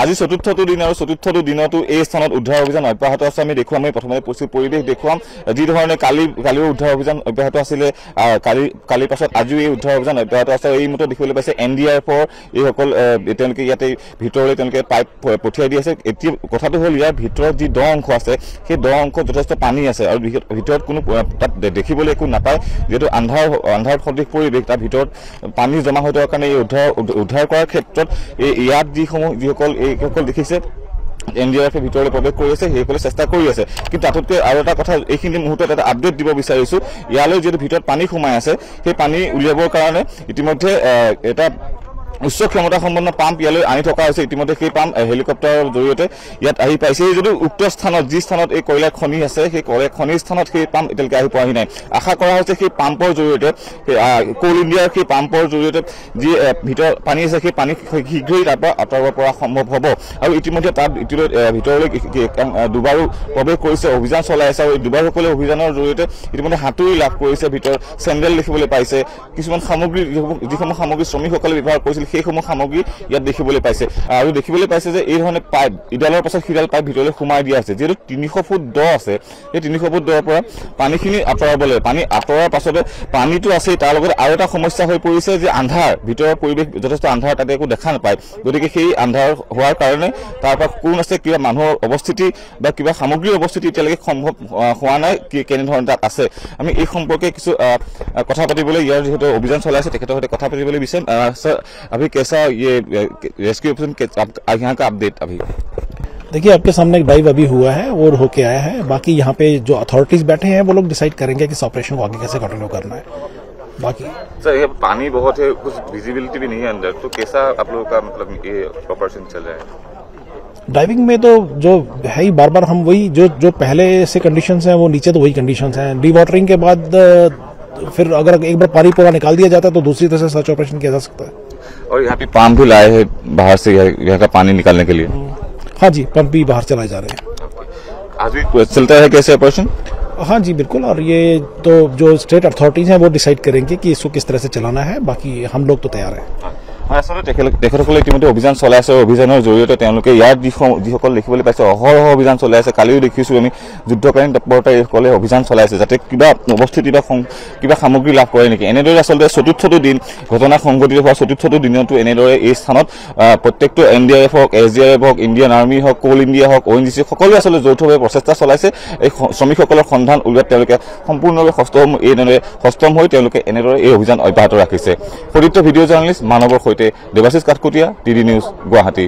আজি চতুৰ্থটো দিন আৰু চতুৰ্থটো দিনতো এই স্থানত উদ্ধাৰ অভিযান অব্যাহত আছে। আমি দেখুৱাম, আমি প্ৰথমতে পৰিৱেশ দেখুৱাম যি ধৰণে কালিও উদ্ধাৰ অভিযান অব্যাহত আছিলে, কালিৰ পাছত আজিও এই উদ্ধাৰ অভিযান অব্যাহত আছে। এই মতে দেখিবলৈ পাইছে NDRFৰ এইসকল তেওঁলোকে ইয়াতে ভিতৰলৈ তেওঁলোকে পাইপ পঠিয়াই দি আছে। এতিয়া কথাটো হ'ল ইয়াৰ ভিতৰত যি দ অংশ আছে সেই দ অংশত যথেষ্ট পানী আছে আৰু ভিতৰত কোনো তাত দেখিবলৈ একো নাপায়, যিহেতু আন্ধাৰ সদৃশ পৰিৱেশ, তাৰ ভিতৰত পানী জমা হৈ থকাৰ কাৰণে এই উদ্ধাৰ কৰাৰ ক্ষেত্ৰত ইয়াত যিসকল দেখিছে NDRFৰ ভিতৰলৈ প্ৰৱেশ কৰি আছে সেইসকলে চেষ্টা কৰি আছে। কিন্তু তাতোতকৈ আৰু এটা কথা এইখিনি মুহূৰ্তত এটা আপডেট দিব বিচাৰিছোঁ, ইয়ালৈ যিহেতু ভিতৰত পানী সোমাই আছে সেই পানী উলিয়াবৰ কাৰণে ইতিমধ্যে এটা উচ্চ ক্ষমতা সম্পন্ন পাম্প ইয়ালৈ আনি থকা হৈছে। ইতিমধ্যে সেই পাম্প হেলিকপ্টাৰৰ জৰিয়তে ইয়াত আহি পাইছে, যদিও উক্ত স্থানত যি স্থানত এই কয়লা খনি আছে সেই কয়লা খনিৰ স্থানত সেই পাম্প এতিয়ালৈকে আহি পোৱাহি নাই। আশা কৰা হৈছে সেই পাম্পৰ জৰিয়তে কোল ইণ্ডিয়াৰ সেই পাম্পৰ জৰিয়তে যি ভিতৰত পানী আছে সেই পানী শীঘ্ৰেই তাৰ পৰা আঁতৰাব পৰা সম্ভৱ হ'ব। আৰু ইতিমধ্যে তাত ভিতৰলৈ দুবাৰো প্ৰৱেশ কৰিছে, অভিযান চলাই আছে আৰু দুবাৰসকলে অভিযানৰ জৰিয়তে ইতিমধ্যে হাতুৰি লাভ কৰিছে, ভিতৰত চেণ্ডেল দেখিবলৈ পাইছে, কিছুমান সামগ্ৰী যিসমূহ সামগ্ৰী শ্ৰমিকসকলে ব্যৱহাৰ কৰিছিল সেইসমূহ সামগ্ৰী ইয়াত দেখিবলৈ পাইছে। আৰু দেখিবলৈ পাইছে যে এই ধৰণে পাইপ ইডালৰ পাছত সিডাল পাইপ ভিতৰলৈ সোমাই দিয়া আছে। যিহেতু 300 ফুট দ আছে, সেই 300 ফুট দৰ পৰা পানীখিনি আঁতৰাবলৈ, পানী আঁতৰাৰ পাছতে পানীটো আছেই, তাৰ লগতে আৰু এটা সমস্যা হৈ পৰিছে যে আন্ধাৰ, ভিতৰৰ পৰিৱেশ যথেষ্ট আন্ধাৰ, তাতে একো দেখা নাপায়। গতিকে সেই আন্ধাৰ হোৱাৰ কাৰণে তাৰ পৰা কোন আছে, কিবা মানুহৰ অৱস্থিতি বা কিবা সামগ্ৰীৰ অৱস্থিতি এতিয়ালৈকে সম্ভৱ হোৱা নাই, কেনেধৰণে তাত আছে। আমি এই সম্পৰ্কে কিছু কথা পাতিবলৈ ইয়াৰ যিহেতু অভিযান চলাই আছে তেখেতৰ সৈতে কথা পাতিবলৈ বিচাৰিম। सर अभी कैसा ये रेस्क्यू ऑपरेशन यहाँ का अपडेट अभी? देखिए आपके सामने एक डाइव अभी हुआ है और होके आया है। बाकी यहाँ पे जो अथॉरिटीज बैठे हैं वो लोग डिसाइड करेंगे कि इस ऑपरेशन को आगे कैसे कंटिन्यू करना है। बाकी सर ये पानी बहुत है, कुछ विजिबिलिटी भी नहीं है अंदर, तो कैसा आप लोगों का मतलब ये ऑपरेशन चल रहा है? डाइविंग में तो जो है ही बार हम वही जो पहले से कंडीशंस हैं वो नीचे तो वही कंडीशंस हैं। डी वाटरिंग के बाद फिर अगर एक बार पानी पूरा निकाल दिया जाता है तो दूसरी तरह से सर्च ऑपरेशन किया जा सकता है। और यहाँ पे पंप भी लाए हैं बाहर से यहाँ का पानी निकालने के लिए? हाँ जी, पंप भी बाहर चलाए जा रहे हैं। आज भी चलता है कैसे ऑपरेशन? हाँ जी बिल्कुल, और ये तो जो स्टेट अथॉरिटीज हैं वो डिसाइड करेंगे कि इसको किस तरह से चलाना है। बाकी हम लोग तो तैयार हैं। আচলতে তেখেতসকলে ইতিমধ্যে অভিযান চলাই আছে, অভিযানৰ জৰিয়তে তেওঁলোকে ইয়াত যিসকল দেখিবলৈ পাইছে অহৰহ অভিযান চলাই আছে। কালিও দেখিছোঁ আমি যুদ্ধকালীন তৎপৰতাৰে এইসকলে অভিযান চলাই আছে যাতে কিবা অৱস্থিতি বা কিবা সামগ্ৰী লাভ কৰে নেকি। এনেদৰে আচলতে চতুৰ্থটো দিন ঘটনা সংঘটিত হোৱা চতুৰ্থটো দিনতো এনেদৰে এই স্থানত প্ৰত্যেকটো NDRF হওক, SDRF হওক, ইণ্ডিয়ান আৰ্মি হওক, কোল ইণ্ডিয়া হওক, ONGC সকলোৱে আচলতে যৌথভাৱে প্ৰচেষ্টা চলাইছে এই শ্ৰমিকসকলৰ সন্ধান উলিওৱাত। তেওঁলোকে সম্পূৰ্ণভাৱে সষ্টম হৈ তেওঁলোকে এনেদৰে এই অভিযান অব্যাহত ৰাখিছে। সতীৰ্থ ভিডিঅ' জাৰ্নেলিষ্ট মানৱৰ সৈতে দেৱাশিষ কাঠকুটীয়া, DD নিউজ গুৱাহাটী।